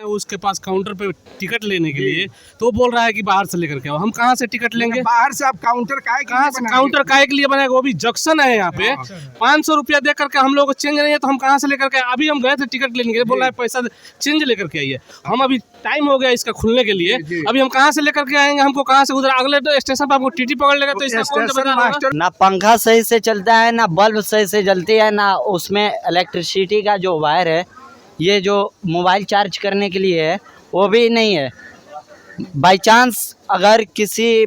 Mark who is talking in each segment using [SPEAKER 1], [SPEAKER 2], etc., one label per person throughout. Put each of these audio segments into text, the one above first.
[SPEAKER 1] उसके पास काउंटर पे टिकट लेने के लिए, तो वो बोल रहा है कि बाहर से लेकर के आओ। हम कहाँ से टिकट लेंगे?
[SPEAKER 2] बाहर से आप काउंटर
[SPEAKER 1] कहाँ से काउंटर काहे के लिए बनाएगा? वो भी जंक्शन है यहाँ पे। 500 रुपया दे करके हम लोग को चेंज नहीं है, तो हम कहाँ से लेकर के? अभी हम गए थे टिकट लेने के लिए, बोल रहा है पैसा चेंज लेकर के आइए। हम अभी टाइम हो गया इसका खुलने के लिए, अभी हम कहाँ से लेकर के आएंगे? हमको कहाँ से उधर अगले स्टेशन पर आपको टीटी पकड़ लेगा, तो इसका कौन जिम्मेदार होगा?
[SPEAKER 3] ना पंखा सही से चलता है, ना बल्ब सही से जलती है, ना उसमें इलेक्ट्रिसिटी का जो वायर है, ये जो मोबाइल चार्ज करने के लिए है, वो भी नहीं है। बाई चांस अगर किसी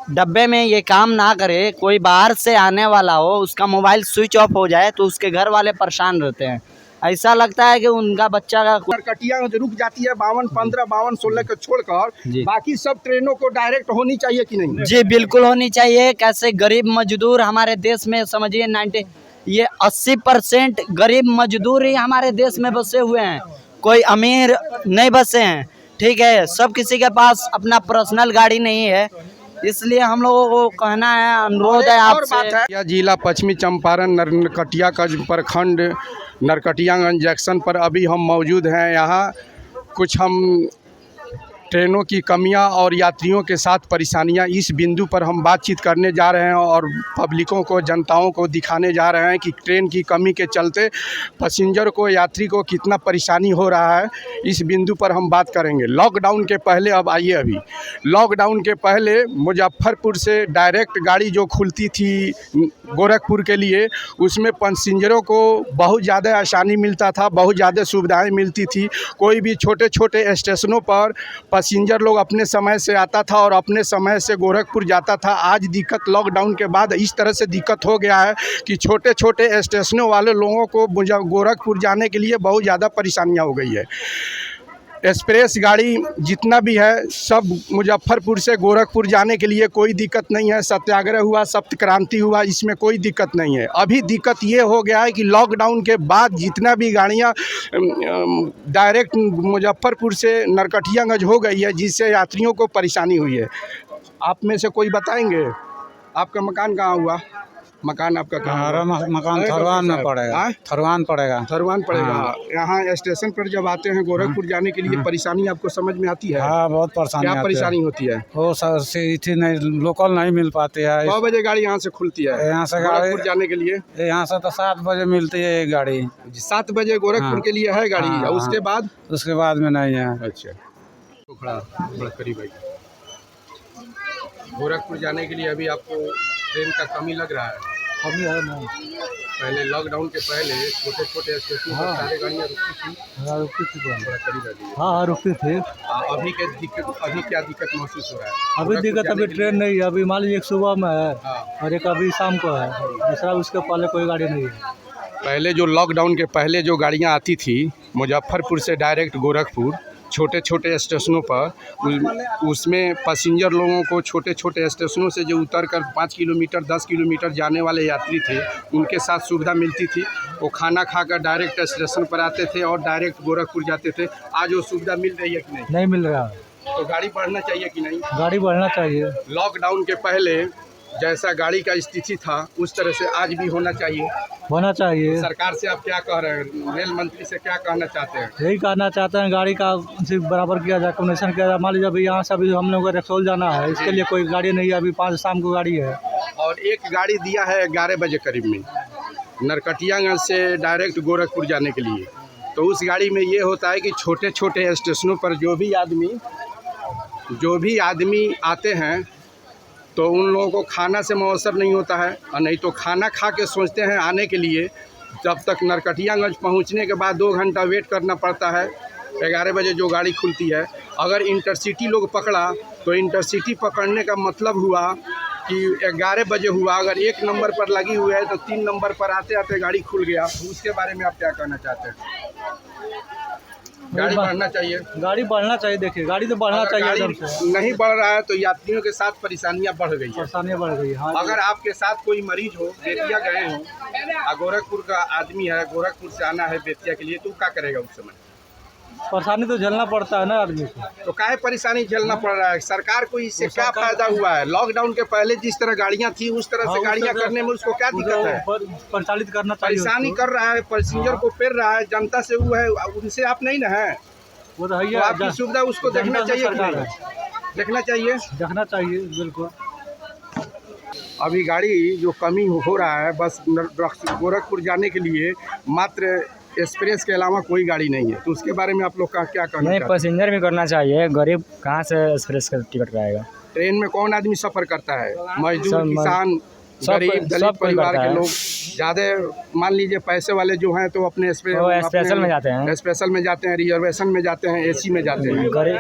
[SPEAKER 3] डब्बे में ये काम ना करे, कोई बाहर से आने वाला हो, उसका मोबाइल स्विच ऑफ हो जाए, तो उसके घर वाले परेशान रहते हैं। ऐसा लगता है कि उनका बच्चा का
[SPEAKER 2] नरकटिया रुक जाती है 52, 15, 52, 16 को छोड़कर, बाकी सब ट्रेनों को डायरेक्ट होनी चाहिए कि नहीं?
[SPEAKER 3] जी बिल्कुल होनी चाहिए। कैसे गरीब मजदूर हमारे देश में समझिए 80% गरीब मजदूर ही हमारे देश में बसे हुए हैं, कोई अमीर नहीं बसे हैं। ठीक है, सब किसी के पास अपना पर्सनल गाड़ी नहीं है, इसलिए हम लोगों को कहना है, अनुरोध है आपसे।
[SPEAKER 2] यह जिला पश्चिमी चंपारण नरकटियागंज प्रखंड नरकटियागंज जंक्शन पर अभी हम मौजूद हैं। यहाँ कुछ हम ट्रेनों की कमियां और यात्रियों के साथ परेशानियां, इस बिंदु पर हम बातचीत करने जा रहे हैं और पब्लिकों को, जनताओं को दिखाने जा रहे हैं कि ट्रेन की कमी के चलते पैसेंजर को, यात्री को कितना परेशानी हो रहा है। इस बिंदु पर हम बात करेंगे। लॉकडाउन के पहले, अब आइए, अभी लॉकडाउन के पहले मुजफ्फरपुर से डायरेक्ट गाड़ी जो खुलती थी गोरखपुर के लिए, उसमें पैसेंजरों को बहुत ज़्यादा आसानी मिलता था, बहुत ज़्यादा सुविधाएँ मिलती थी। कोई भी छोटे छोटे स्टेशनों पर पैसेंजर लोग अपने समय से आता था और अपने समय से गोरखपुर जाता था। आज दिक्कत लॉकडाउन के बाद इस तरह से दिक्कत हो गया है कि छोटे छोटे स्टेशनों वाले लोगों को गोरखपुर जाने के लिए बहुत ज़्यादा परेशानियां हो गई है। एक्सप्रेस गाड़ी जितना भी है सब मुजफ्फरपुर से गोरखपुर जाने के लिए कोई दिक्कत नहीं है। सत्याग्रह हुआ, सप्त क्रांति हुआ, इसमें कोई दिक्कत नहीं है। अभी दिक्कत ये हो गया है कि लॉकडाउन के बाद जितना भी गाड़ियाँ डायरेक्ट मुजफ्फरपुर से नरकटियागंज हो गई है, जिससे यात्रियों को परेशानी हुई है। आप में से कोई बताएंगे आपका मकान कहाँ हुआ? मकान आपका कहाँ?
[SPEAKER 4] हमारा मकान थरवान में पड़ेगा। थरवान पड़ेगा।
[SPEAKER 2] थरवान पड़ेगा। यहाँ स्टेशन पर जब आते हैं गोरखपुर जाने के लिए, परेशानी आपको समझ में आती है?
[SPEAKER 4] हाँ, बहुत परेशानी। क्या
[SPEAKER 2] परेशानी होती है?
[SPEAKER 4] वो सीधी नहीं, लोकल नहीं मिल पाती है।
[SPEAKER 2] 9 बजे गाड़ी यहाँ से खुलती है? यहाँ से गोरखपुर जाने के लिए
[SPEAKER 4] यहाँ से तो 7 बजे मिलती है एक गाड़ी।
[SPEAKER 2] 7 बजे गोरखपुर के लिए है गाड़ी। उसके बाद में नहीं है। अच्छा, तो बड़ा करीब है। गोरखपुर जाने के लिए अभी आपको ट्रेन का कमी लग रहा है?
[SPEAKER 4] अभी है ना,
[SPEAKER 2] पहले लॉकडाउन के पहले छोटे छोटे स्टेशन पर सारे गाड़ियाँ रुकती थी।
[SPEAKER 4] हाँ, रुकती थी।
[SPEAKER 2] बड़ा करीब है।
[SPEAKER 4] हाँ, रुकती थी।
[SPEAKER 2] अभी क्या दिक्कत महसूस हो रहा है?
[SPEAKER 4] अभी दिक्कत, अभी ट्रेन नहीं है। अभी मान लीजिए एक सुबह में है और एक अभी शाम को है, दूसरा उसके पहले कोई गाड़ी नहीं है।
[SPEAKER 2] पहले जो लॉकडाउन के पहले जो गाड़ियाँ आती थी मुजफ्फरपुर से डायरेक्ट गोरखपुर, छोटे छोटे स्टेशनों पर, उसमें पैसेंजर लोगों को छोटे छोटे स्टेशनों से जो उतर कर 5 किलोमीटर 10 किलोमीटर जाने वाले यात्री थे, उनके साथ सुविधा मिलती थी। वो खाना खाकर डायरेक्ट स्टेशन पर आते थे और डायरेक्ट गोरखपुर जाते थे। आज वो सुविधा मिल रही है कि नहीं?
[SPEAKER 4] नहीं मिल रहा।
[SPEAKER 2] तो गाड़ी बढ़ना चाहिए कि नहीं?
[SPEAKER 4] गाड़ी बढ़ना चाहिए।
[SPEAKER 2] लॉकडाउन के पहले जैसा गाड़ी का स्थिति था, उस तरह से आज भी होना चाहिए।
[SPEAKER 4] होना चाहिए।
[SPEAKER 2] सरकार से आप क्या कह रहे हैं? रेल मंत्री से क्या कहना चाहते हैं?
[SPEAKER 4] यही कहना चाहते हैं, गाड़ी का बराबर किया जाए, कनेक्शन किया जाए। मान लीजिए अभी यहाँ से अभी हम लोग को रक्सौल जाना है, इसके लिए कोई गाड़ी नहीं है। अभी 5 शाम को गाड़ी है
[SPEAKER 2] और एक गाड़ी दिया है 11 बजे करीब में नरकटियागंज से डायरेक्ट गोरखपुर जाने के लिए। तो उस गाड़ी में ये होता है कि छोटे छोटे स्टेशनों पर जो भी आदमी आते हैं, तो उन लोगों को खाना से मौसर नहीं होता है, और नहीं तो खाना खा के सोचते हैं आने के लिए। जब तक नरकटियागंज पहुंचने के बाद 2 घंटा वेट करना पड़ता है। 11 बजे जो गाड़ी खुलती है, अगर इंटरसिटी लोग पकड़ा तो इंटरसिटी पकड़ने का मतलब हुआ कि 11 बजे हुआ। अगर 1 नंबर पर लगी हुई है तो 3 नंबर पर आते आते गाड़ी खुल गया। उसके बारे में आप क्या कहना चाहते हैं? गाड़ी बढ़ना चाहिए।
[SPEAKER 4] गाड़ी बढ़ना चाहिए। देखिए, गाड़ी तो बढ़ना चाहिए।
[SPEAKER 2] गाड़ी नहीं बढ़ रहा है तो यात्रियों के साथ परेशानियां बढ़ गई है।
[SPEAKER 4] परेशानियां बढ़ गई। हाँ,
[SPEAKER 2] अगर आपके साथ कोई मरीज हो, बेतिया गए हो, गोरखपुर का आदमी है, गोरखपुर से आना है बेतिया के लिए, तो क्या करेगा उस समय?
[SPEAKER 4] परेशानी तो झेलना पड़ता है ना आदमी को।
[SPEAKER 2] तो काहे परेशानी झेलना पड़ रहा है? सरकार को इससे क्या फायदा हुआ है? लॉकडाउन के पहले जिस तरह गाड़ियां थी, उस तरह से गाड़ियां करने में उसको क्या दिक्कत है?
[SPEAKER 4] परिचालित करना चाहिए।
[SPEAKER 2] परेशानी कर रहा है, पैसेंजर को पेर रहा है, जनता से वो है, उनसे आप नहीं ना है।
[SPEAKER 4] वो तो है ही
[SPEAKER 2] तो
[SPEAKER 4] है,
[SPEAKER 2] आपकी सुविधा उसको देखना
[SPEAKER 4] जनता से
[SPEAKER 2] चाहिए कि
[SPEAKER 4] सरकार
[SPEAKER 2] नहीं?
[SPEAKER 4] है।
[SPEAKER 2] देखना चाहिए।
[SPEAKER 4] देखना चाहिए बिल्कुल।
[SPEAKER 2] अभी गाड़ी जो कमी हो रहा है बस गोरखपुर जाने के लिए मात्र एक्सप्रेस के अलावा कोई गाड़ी नहीं है, तो उसके बारे में आप लोग का क्या कहना
[SPEAKER 5] नहीं,
[SPEAKER 2] चाहते हैं?
[SPEAKER 5] पैसेंजर भी करना चाहिए, गरीब कहाँ से एक्सप्रेस का टिकट कराएगा।
[SPEAKER 2] ट्रेन में कौन आदमी सफ़र करता है? मजदूर,
[SPEAKER 5] सब
[SPEAKER 2] किसान,
[SPEAKER 5] सब
[SPEAKER 2] गरीब,
[SPEAKER 5] कोई-
[SPEAKER 2] दलित
[SPEAKER 5] सब कोई
[SPEAKER 2] परिवार
[SPEAKER 5] करता
[SPEAKER 2] के
[SPEAKER 5] है।
[SPEAKER 2] लोग ज़्यादा मान लीजिए पैसे वाले जो हैं तो अपने
[SPEAKER 5] वो स्पेशल में जाते हैं।
[SPEAKER 2] स्पेशल में जाते हैं, रिजर्वेशन में जाते हैं, एसी में जाते हैं।
[SPEAKER 5] गरीब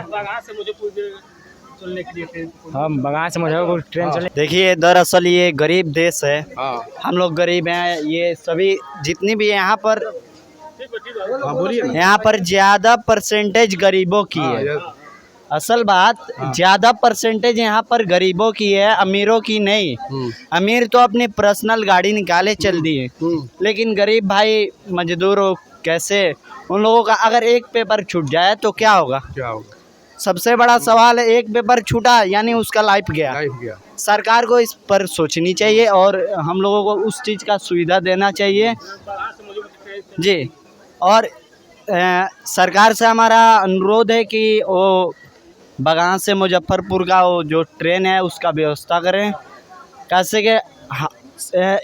[SPEAKER 5] हम बगान से मुझे ट्रेन चले।
[SPEAKER 3] देखिए दरअसल ये गरीब देश है,
[SPEAKER 2] हाँ
[SPEAKER 3] हम लोग गरीब हैं। ये सभी जितनी भी यहाँ पर
[SPEAKER 2] हाँ बोलिए ना।
[SPEAKER 3] यहाँ पर ज्यादा परसेंटेज गरीबों की
[SPEAKER 2] हाँ,
[SPEAKER 3] है। असल बात ज्यादा परसेंटेज यहाँ पर गरीबों की है, अमीरों की नहीं। अमीर तो अपनी पर्सनल गाड़ी निकाले चल दिए, लेकिन गरीब भाई मजदूर हो कैसे, उन लोगों का अगर एक पेपर छूट जाए तो क्या होगा?
[SPEAKER 2] क्या होगा?
[SPEAKER 3] सबसे बड़ा सवाल है, एक पेपर छूटा यानी उसका लाइफ गया।
[SPEAKER 2] लाइफ गया।
[SPEAKER 3] सरकार को इस पर सोचनी चाहिए और हम लोगों को उस चीज़ का सुविधा देना चाहिए जी। और सरकार से हमारा अनुरोध है कि वो बगान से मुजफ्फरपुर का वो जो ट्रेन है उसका व्यवस्था करें। कैसे कि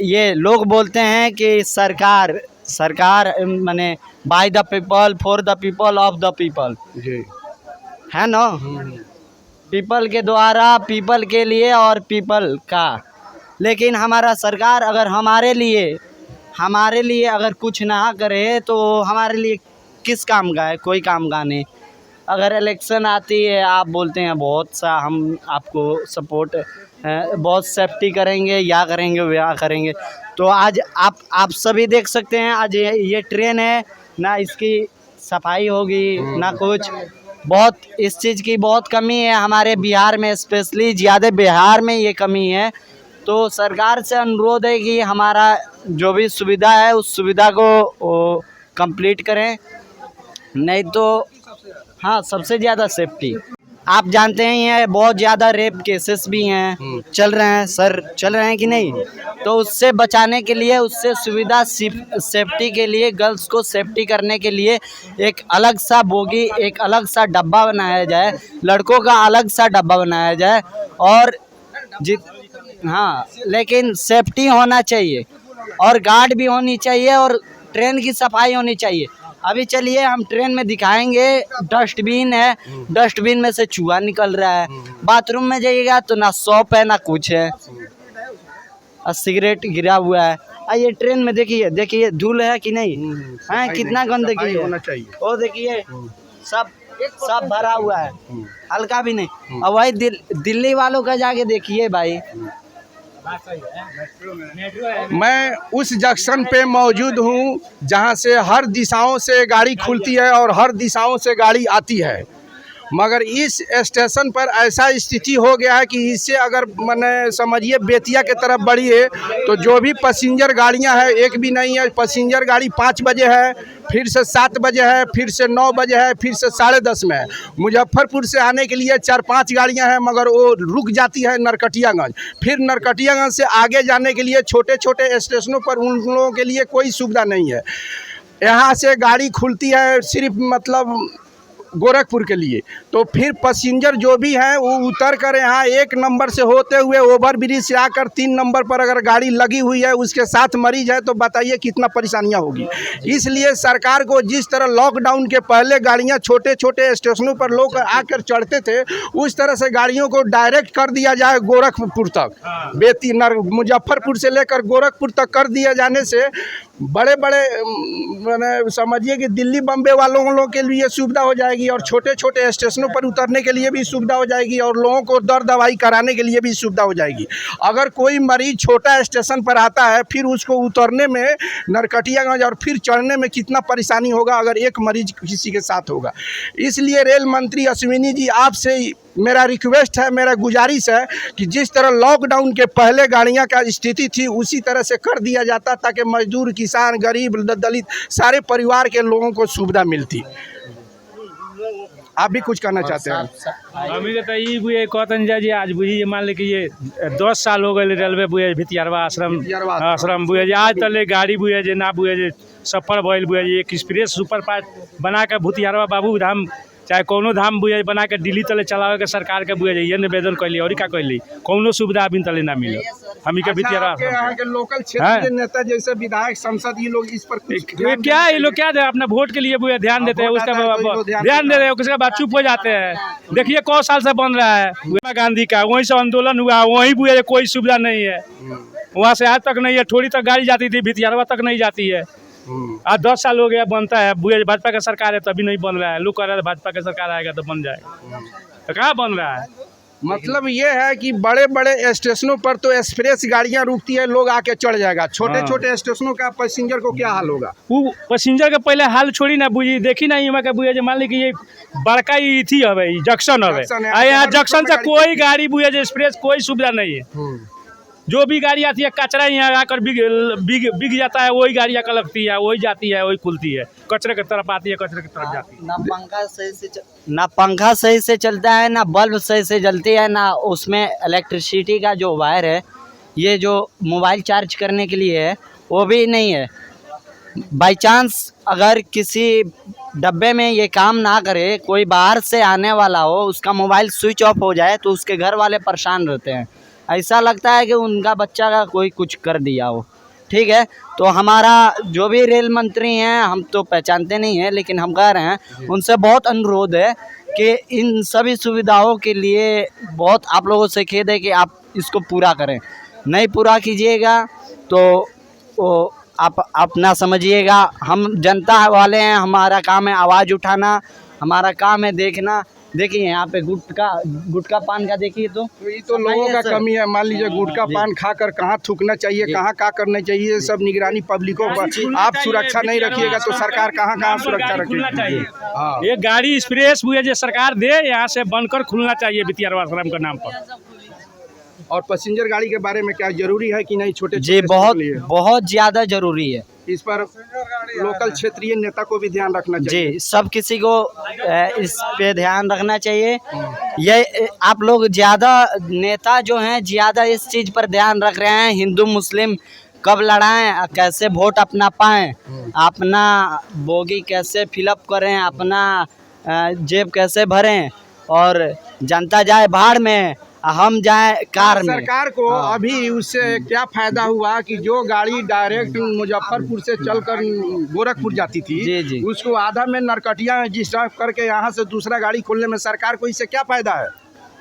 [SPEAKER 3] ये लोग बोलते हैं कि सरकार माने by the people, for the people, of the people,
[SPEAKER 2] जी
[SPEAKER 3] है ना? पीपल के द्वारा, पीपल के लिए और पीपल का। लेकिन हमारा सरकार अगर हमारे लिए अगर कुछ ना करे तो हमारे लिए किस काम का है? कोई काम का नहीं। अगर इलेक्शन आती है, आप बोलते हैं बहुत सा हम आपको सपोर्ट बहुत सेफ्टी करेंगे, या करेंगे, तो आज आप सभी देख सकते हैं, आज ये ट्रेन है ना, इसकी सफाई होगी ना कुछ। बहुत इस चीज़ की बहुत कमी है हमारे बिहार में, स्पेशली ज़्यादा बिहार में ये कमी है। तो सरकार से अनुरोध है कि हमारा जो भी सुविधा है उस सुविधा को कंप्लीट करें, नहीं तो हाँ सबसे ज़्यादा सेफ्टी। आप जानते हैं ये बहुत ज़्यादा रेप केसेस भी हैं, चल रहे हैं सर, चल रहे हैं कि नहीं? तो उससे बचाने के लिए, उससे सुविधा सेफ्टी के लिए, गर्ल्स को सेफ्टी करने के लिए एक अलग सा बोगी, एक अलग सा डब्बा बनाया जाए, लड़कों का अलग सा डब्बा बनाया जाए। और हाँ, लेकिन सेफ्टी होना चाहिए और गार्ड भी होनी चाहिए और ट्रेन की सफाई होनी चाहिए। अभी चलिए हम ट्रेन में दिखाएंगे, डस्टबिन है, डस्टबिन में से चूहा निकल रहा है। बाथरूम में जाइएगा तो ना सॉप है ना कुछ है, और सिगरेट गिरा हुआ है। ये ट्रेन में देखिए धूल है कि नहीं है, कितना गंदगी है।
[SPEAKER 2] होना चाहिए।
[SPEAKER 3] वो देखिए सब भरा हुआ है, हल्का भी नहीं। और वही दिल्ली वालों का जाके देखिए भाई।
[SPEAKER 2] मैं उस जंक्शन पे मौजूद हूँ जहाँ से हर दिशाओं से गाड़ी खुलती है और हर दिशाओं से गाड़ी आती है, मगर इस स्टेशन पर ऐसा स्थिति हो गया है कि इससे अगर मैंने समझिए बेतिया के तरफ बढ़ी है तो जो भी पैसेंजर गाड़ियां हैं एक भी नहीं है। पैसेंजर गाड़ी 5 बजे है, फिर से 7 बजे है, फिर से 9 बजे है, फिर से 10:30 में है। मुजफ्फरपुर से आने के लिए 4-5 गाड़ियां हैं, मगर वो रुक जाती है नरकटियागंज। फिर नरकटियागंज से आगे जाने के लिए छोटे छोटे स्टेशनों पर उन लोगों के लिए कोई सुविधा नहीं है। यहाँ से गाड़ी खुलती है सिर्फ मतलब गोरखपुर के लिए, तो फिर पैसेंजर जो भी हैं वो उतर कर यहाँ 1 नंबर से होते हुए ओवर ब्रिज से आकर 3 नंबर पर अगर गाड़ी लगी हुई है, उसके साथ मरीज है, तो बताइए कितना परेशानियाँ होगी। इसलिए सरकार को जिस तरह लॉकडाउन के पहले गाड़ियाँ छोटे छोटे स्टेशनों पर लोग आकर चढ़ते थे, उस तरह से गाड़ियों को डायरेक्ट कर दिया जाए गोरखपुर तक। मुजफ्फरपुर से लेकर गोरखपुर तक कर दिया जाने से बड़े बड़े मैंने समझिए कि दिल्ली बम्बे वालों के लिए सुविधा हो जाएगी और छोटे छोटे स्टेशनों पर उतरने के लिए भी सुविधा हो जाएगी और लोगों को दर दवाई कराने के लिए भी सुविधा हो जाएगी। अगर कोई मरीज छोटा स्टेशन पर आता है, फिर उसको उतरने में नरकटियागंज और फिर चढ़ने में कितना परेशानी होगा अगर एक मरीज किसी के साथ होगा। इसलिए रेल मंत्री अश्विनी जी, आपसे मेरा रिक्वेस्ट है, मेरा गुजारिश है कि जिस तरह लॉकडाउन के पहले गाड़ियां का स्थिति थी उसी तरह से कर दिया जाता, ताकि मजदूर, किसान, गरीब, दलित सारे परिवार के लोगों को सुविधा मिलती। आप भी कुछ कहना चाहते हैं?
[SPEAKER 6] हमी तो ये बुझे कहतन जी आज बुझी मान ले कि ये 10 साल हो गए रेलवे बुझे भितियारवा आश्रम बुझे आज तले गाड़ी बुझे जे ना बुझे जे सफर भइल बुझे एक एक्सप्रेस सुपर फास्ट बना के भुतियारवा बाबू धाम चाहे कोनो धाम बुझे बना के दिल्ली तले चलावे के सरकार के बुझे ये निवेदन कैली और का कैली कोनो सुविधा अभी तले ना मिले हमी के भितियारवा
[SPEAKER 2] आपके यहाँ के लोकल क्षेत्र के नेता जैसे विधायक सांसद ये लोग इस पर कुछ
[SPEAKER 6] क्या ये लोग क्या अपना वोट के लिए बुझे ध्यान देते हैं उसका ध्यान दे रहे हैं उसके बाद चुप हो जाते हैं। देखिए कौ साल से बन रहा है महात्मा गांधी का वहीं से आंदोलन हुआ वहीं बुझे कोई सुविधा नहीं है वहाँ से आज तक नहीं है थोड़ी तक गाड़ी जाती थी भितियारवा तक नहीं जाती है। आज 10 साल हो गया बनता है बुझे भाजपा का सरकार है तभी नहीं बन रहा है लोग कह रहे हैं भाजपा का सरकार आएगा तो बन जाएगा तो कहाँ बन रहा है।
[SPEAKER 2] मतलब ये है कि बड़े बड़े स्टेशनों पर तो एक्सप्रेस गाड़ियां रुकती है लोग आके चढ़ जाएगा छोटे छोटे स्टेशनों का पैसेंजर को क्या हाल होगा।
[SPEAKER 6] वो पैसेंजर के पहले हाल छोड़ी ना बुझी देखी ना यहाँ के बुझे मान ली कि ये बड़का ही थी हवे जंक्शन हवे यहाँ जंक्शन से कोई गाड़ी बुझे एक्सप्रेस कोई सुविधा नहीं है जो भी गाड़ी आती है कचरा यहाँ आकर बिग जाता है वही गाड़ियाँ कलकती है वही जाती है वही खुलती है कचरे की तरफ आती है कचरे की तरफ जाती है।
[SPEAKER 3] ना पंखा सही से चलता है ना बल्ब सही से जलती है ना उसमें इलेक्ट्रिसिटी का जो वायर है ये जो मोबाइल चार्ज करने के लिए है वो भी नहीं है। बाई चांस अगर किसी डब्बे में ये काम ना करे कोई बाहर से आने वाला हो उसका मोबाइल स्विच ऑफ हो जाए तो उसके घर वाले परेशान रहते हैं ऐसा लगता है कि उनका बच्चा का कोई कुछ कर दिया हो। ठीक है तो हमारा जो भी रेल मंत्री हैं हम तो पहचानते नहीं हैं लेकिन हम कह रहे हैं उनसे बहुत अनुरोध है कि इन सभी सुविधाओं के लिए बहुत आप लोगों से खेद है कि आप इसको पूरा करें नहीं पूरा कीजिएगा तो वो आप अपना समझिएगा हम जनता वाले हैं हमारा काम है आवाज़ उठाना हमारा काम है देखना। देखिए यहाँ पे गुटखा पान का देखिए तो
[SPEAKER 2] ये तो लोगों का कमी है। मान लीजिए गुटखा पान खाकर कहाँ थूकना चाहिए कहाँ क्या करना चाहिए सब निगरानी पब्लिकों पर आप सुरक्षा नहीं रखिएगा तो सरकार कहाँ सुरक्षा रखेगी। हाँ
[SPEAKER 6] ये गाड़ी एक्सप्रेस हुई है जो सरकार दे यहाँ से बनकर खुलना चाहिए भितियारवा आश्रम के नाम पर।
[SPEAKER 2] और पैसेंजर गाड़ी के बारे में क्या जरूरी है कि नहीं छोटे
[SPEAKER 3] जी बहुत ज़्यादा जरूरी है
[SPEAKER 2] इस पर लोकल क्षेत्रीय नेता को भी ध्यान रखना चाहिए।
[SPEAKER 3] जी सब किसी को इस पे ध्यान रखना चाहिए। ये आप लोग ज़्यादा नेता जो हैं ज़्यादा इस चीज़ पर ध्यान रख रहे हैं हिंदू मुस्लिम कब लड़ाएं कैसे वोट अपना पाएं अपना बोगी कैसे फिलअप करें अपना जेब कैसे भरें और जनता जाए भाड़ में हम जाए कार में।
[SPEAKER 2] सरकार को अभी उससे क्या फायदा हुआ कि जो गाड़ी डायरेक्ट मुजफ्फरपुर से चलकर गोरखपुर जाती थी
[SPEAKER 3] जी।
[SPEAKER 2] उसको आधा में नरकटिया रजिस्टर करके यहाँ से दूसरा गाड़ी खोलने में सरकार को इससे क्या फायदा है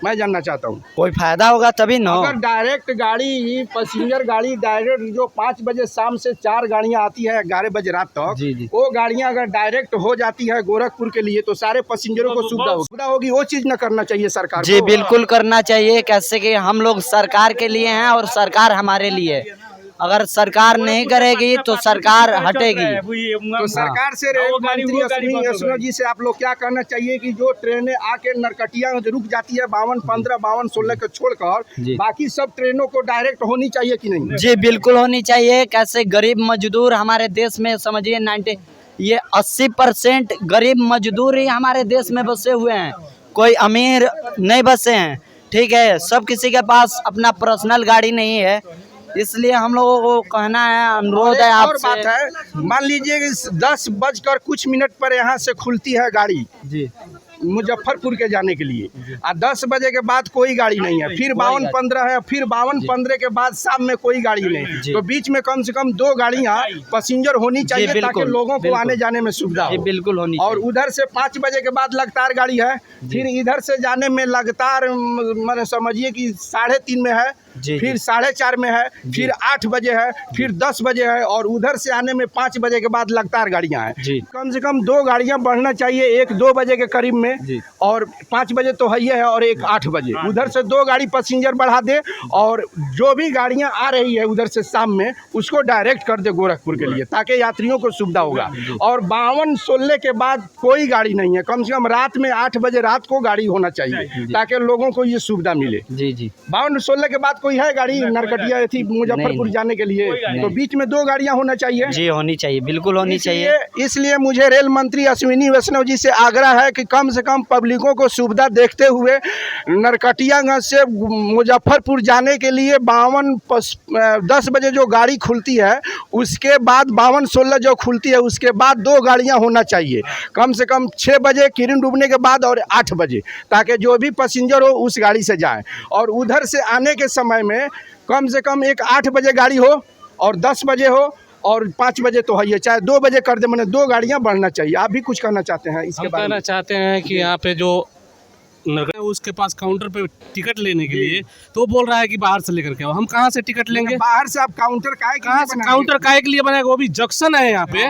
[SPEAKER 2] मैं जानना चाहता हूँ।
[SPEAKER 3] कोई फायदा होगा तभी ना।
[SPEAKER 2] अगर डायरेक्ट गाड़ी पैसेंजर गाड़ी डायरेक्ट जो 5 बजे शाम से 4 गाड़ियाँ आती है 11 बजे रात तक
[SPEAKER 3] जी।
[SPEAKER 2] वो गाड़ियाँ अगर डायरेक्ट हो जाती है गोरखपुर के लिए तो सारे पैसेंजरों को सुविधा होगी वो चीज़ न करना चाहिए सरकार
[SPEAKER 3] जी बिल्कुल करना चाहिए। कैसे कि हम लोग सरकार के लिए हैं और सरकार हमारे लिए अगर सरकार नहीं करेगी तो सरकार हटेगी।
[SPEAKER 2] तो सरकार से रेल मंत्री अश्विनी वैष्णव जी से आप लोग क्या कहना चाहिए कि जो ट्रेनें आके नरकटिया रुक जाती है 52, 15, 52, 16 को छोड़कर बाकी सब ट्रेनों को डायरेक्ट होनी चाहिए कि नहीं।
[SPEAKER 3] जी बिल्कुल होनी चाहिए। कैसे गरीब मजदूर हमारे देश में समझिए 80% गरीब मजदूर ही हमारे देश में बसे हुए हैं कोई अमीर नहीं बसे हैं। ठीक है सब किसी के पास अपना पर्सनल गाड़ी नहीं है इसलिए हम लोगों को कहना है अनुरोध है आपसे।
[SPEAKER 2] और बात है मान लीजिए कि 10:कुछ पर यहाँ से खुलती है गाड़ी
[SPEAKER 3] जी
[SPEAKER 2] मुजफ्फरपुर के जाने के लिए और 10 बजे के बाद कोई गाड़ी नहीं है फिर 52-15 है फिर 52-15 के बाद शाम में कोई गाड़ी नहीं तो बीच में कम से कम 2 गाड़ियाँ पैसेंजर होनी चाहिए ताकि लोगों को आने जाने में सुविधा हो।
[SPEAKER 3] बिल्कुल होनी
[SPEAKER 2] और उधर से 5 बजे के बाद लगातार गाड़ी है फिर इधर से जाने में लगातार मैंने समझिए कि 3:30 में है फिर 4:30 में है फिर 8 बजे है फिर 10 बजे है और उधर से आने में 5 बजे के बाद लगातार गाड़ियाँ हैं। कम से कम 2 गाड़ियाँ बढ़ना चाहिए एक 2 बजे के करीब में और 5 बजे तो है और एक 8 बजे उधर से 2 गाड़ी पैसेंजर बढ़ा दे और जो भी गाड़ियाँ आ रही है उधर से शाम में उसको डायरेक्ट कर दे गोरखपुर के लिए ताकि यात्रियों को सुविधा होगा। और 52-16 के बाद कोई गाड़ी नहीं है कम से कम रात में 8 बजे रात को गाड़ी होना चाहिए ताकि लोगों को ये सुविधा मिले। 52-16 के बाद कोई है गाड़ी नरकटिया थी मुजफ्फरपुर जाने के लिए तो बीच में 2 गाड़ियां होना चाहिए।
[SPEAKER 3] जी होनी चाहिए बिल्कुल होनी चाहिए।
[SPEAKER 2] इसलिए मुझे रेल मंत्री अश्विनी वैष्णव जी से आग्रह है कि कम से कम पब्लिकों को सुविधा देखते हुए नरकटियागंज से मुजफ्फरपुर जाने के लिए 10 बजे जो गाड़ी खुलती है, उसके बाद 52-16 जो खुलती है, उसके बाद 2 गाड़ियां होना चाहिए, कम से कम 6 बजे किरण डूबने के बाद और 8 बजे, ताकि जो भी पैसेंजर हो उस गाड़ी से जाए। और उधर से आने के समय में कम से कम एक 8 बजे गाड़ी हो और 10 बजे हो और 5 बजे तो है, चाहे 2 बजे कर दे, मैंने 2 गाड़ियां बढ़ना चाहिए। आप भी कुछ कहना चाहते हैं इसके
[SPEAKER 1] हम
[SPEAKER 2] बारे में?
[SPEAKER 1] कहना चाहते हैं कि यहाँ पे जो उसके पास काउंटर पे टिकट लेने के लिए, तो वो बोल रहा है कि बाहर से लेकर के आओ। हम कहाँ से टिकट लेंगे?
[SPEAKER 2] बाहर से आप काउंटर
[SPEAKER 1] कहाँ से काउंटर काहे के लिए बनाएगा? वो भी जंक्शन है यहाँ पे,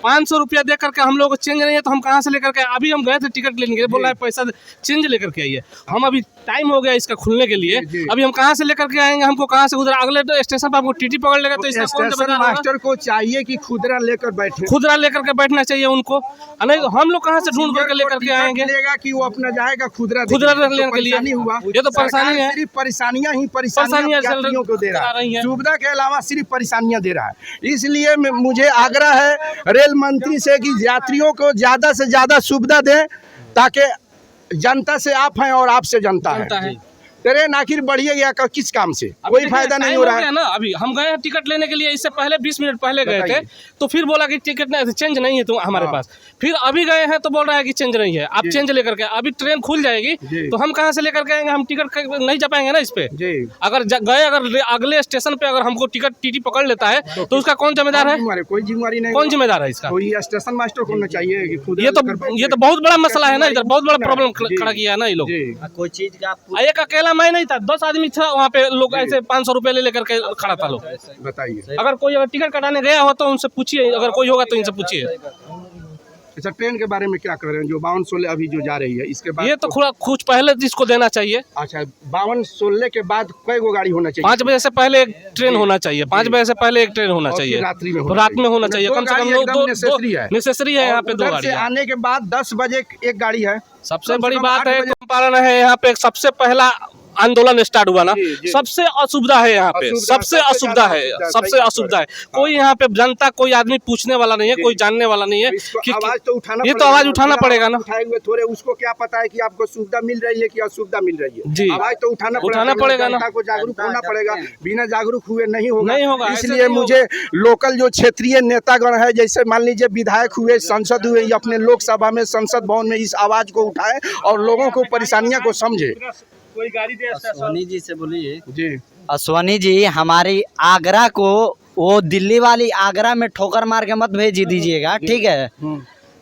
[SPEAKER 1] 500 रुपया दे करके हम लोग को चेंज नहीं है, तो हम कहाँ से लेकर के? अभी हम गए थे टिकट लेने के लिए, बोल रहा है पैसा चेंज लेकर के आइए। हम अभी टाइम हो गया इसका खुलने के लिए, अभी हम कहाँ से लेकर के आएंगे? हमको कहाँ से उधर अगले स्टेशन पर आपको टीटी पकड़ लेगा, तो इसका कौन जिम्मेदार होगा?
[SPEAKER 2] मास्टर को चाहिए कि खुदरा लेकर बैठे,
[SPEAKER 1] खुदरा लेकर के बैठना चाहिए उनको, नहीं हम लोग कहाँ से ढूंढ करके लेकर के आएंगे?
[SPEAKER 2] कि वो अपना जाएगा खुदरा
[SPEAKER 1] लेने के लिए।
[SPEAKER 2] हुआ,
[SPEAKER 1] ये तो परेशानी है,
[SPEAKER 2] सिर्फ परेशानियां यात्रियों को दे रहा है, सुविधा के अलावा सिर्फ परेशानियां दे रहा है। इसलिए मुझे आग्रह है रेल मंत्री से कि यात्रियों को ज्यादा से ज्यादा सुविधा दें, ताकि जनता से आप हैं और आपसे जनता है। ट्रेन आखिर बढ़िए गया किस काम से? कोई फायदा नहीं हो रहा है
[SPEAKER 1] ना। अभी हम गए हैं टिकट लेने के लिए, इससे पहले 20 मिनट पहले गए थे, तो फिर बोला कि टिकट नहीं, चेंज नहीं है तो हमारे पास। फिर अभी गए हैं तो बोल रहा है कि चेंज नहीं है, आप चेंज लेकर के। अभी ट्रेन खुल जाएगी तो हम कहाँ से लेकर के आएंगे? हम टिकट नहीं जा पाएंगे ना इस पे। अगर गए, अगर अगले स्टेशन पे अगर हमको टिकट टीटी पकड़ लेता है तो उसका कौन जिम्मेदार है?
[SPEAKER 2] कोई जिम्मेदारी नहीं।
[SPEAKER 1] कौन जिम्मेदार है इसका?
[SPEAKER 2] कोई स्टेशन मास्टर होना चाहिए।
[SPEAKER 1] ये तो बहुत बड़ा मसला है ना, इधर बहुत बड़ा प्रॉब्लम खड़ा किया है ना ये लोग।
[SPEAKER 3] कोई चीज का
[SPEAKER 1] एक अकेला मैं नहीं था, 10 आदमी था वहाँ पे, लोग ऐसे 500 रुपए ले लेकर के खड़ा था लोग।
[SPEAKER 2] बताइए,
[SPEAKER 1] अगर कोई अगर टिकट कटाने गया हो तो उनसे पूछिए, अगर कोई होगा तो इनसे पूछिए।
[SPEAKER 2] अच्छा, ट्रेन के बारे में क्या कह रहे हैं? जो 52-16 अभी जो जा रही है, इसके बाद
[SPEAKER 1] ये तो कुछ पहले जिसको देना चाहिए।
[SPEAKER 2] अच्छा, 52-16 के बाद कई गो गाड़ी होना चाहिए?
[SPEAKER 1] 5 बजे से पहले एक ट्रेन होना चाहिए, 5 बजे से पहले एक ट्रेन होना चाहिए,
[SPEAKER 2] रात्रि में
[SPEAKER 1] होना चाहिए। कम से कम लोग नेसेसरी है यहाँ पे 2 गाड़ी।
[SPEAKER 2] आने के बाद 10 बजे एक गाड़ी है।
[SPEAKER 1] सबसे बड़ी बात है चंपारण है, यहाँ पे सबसे पहला आंदोलन स्टार्ट हुआ ना, सबसे असुविधा है यहाँ पे, सबसे असुविधा है, सबसे असुविधा है। कोई यहाँ पे जनता, कोई आदमी पूछने वाला नहीं है, कोई जानने वाला नहीं है।
[SPEAKER 2] आवाज तो उठाना,
[SPEAKER 1] ये तो आवाज उठाना पड़ेगा ना।
[SPEAKER 2] उठाए हुए थोड़े, उसको क्या पता है कि आपको सुविधा मिल रही है कि असुविधा मिल रही है?
[SPEAKER 1] जी,
[SPEAKER 2] आवाज तो उठाना
[SPEAKER 1] पड़ेगा ना,
[SPEAKER 2] जनता को जागरूक होना पड़ेगा। बिना जागरूक हुए नहीं होगा। इसलिए
[SPEAKER 1] नहीं
[SPEAKER 2] मुझे लोकल जो क्षेत्रीय नेतागण है, जैसे मान लीजिए विधायक हुए, सांसद हुए, अपने लोकसभा में, संसद भवन में इस आवाज को उठाए और लोगों को परेशानियां को समझे।
[SPEAKER 6] कोई गाड़ी दे।
[SPEAKER 3] अश्वनी जी से बोलिए।
[SPEAKER 2] जी,
[SPEAKER 3] अश्वनी जी, हमारी आगरा को वो दिल्ली वाली आगरा में ठोकर मार के मत भेज दीजिएगा, ठीक है?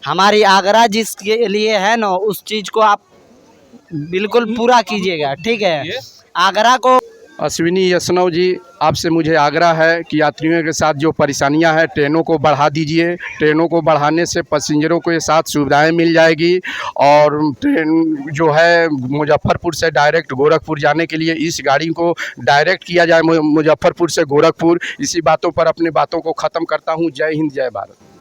[SPEAKER 3] हमारी आगरा जिसके लिए है ना, उस चीज को आप बिल्कुल पूरा कीजिएगा, ठीक है? आगरा को
[SPEAKER 2] अश्विनी वैष्णव जी, आपसे मुझे आग्रह है कि यात्रियों के साथ जो परेशानियां हैं, ट्रेनों को बढ़ा दीजिए। ट्रेनों को बढ़ाने से पैसेंजरों के साथ सुविधाएं मिल जाएगी, और ट्रेन जो है मुजफ्फरपुर से डायरेक्ट गोरखपुर जाने के लिए इस गाड़ी को डायरेक्ट किया जाए मुजफ्फरपुर से गोरखपुर। इसी बातों पर अपनी बातों को ख़त्म करता हूं। जय हिंद, जय भारत।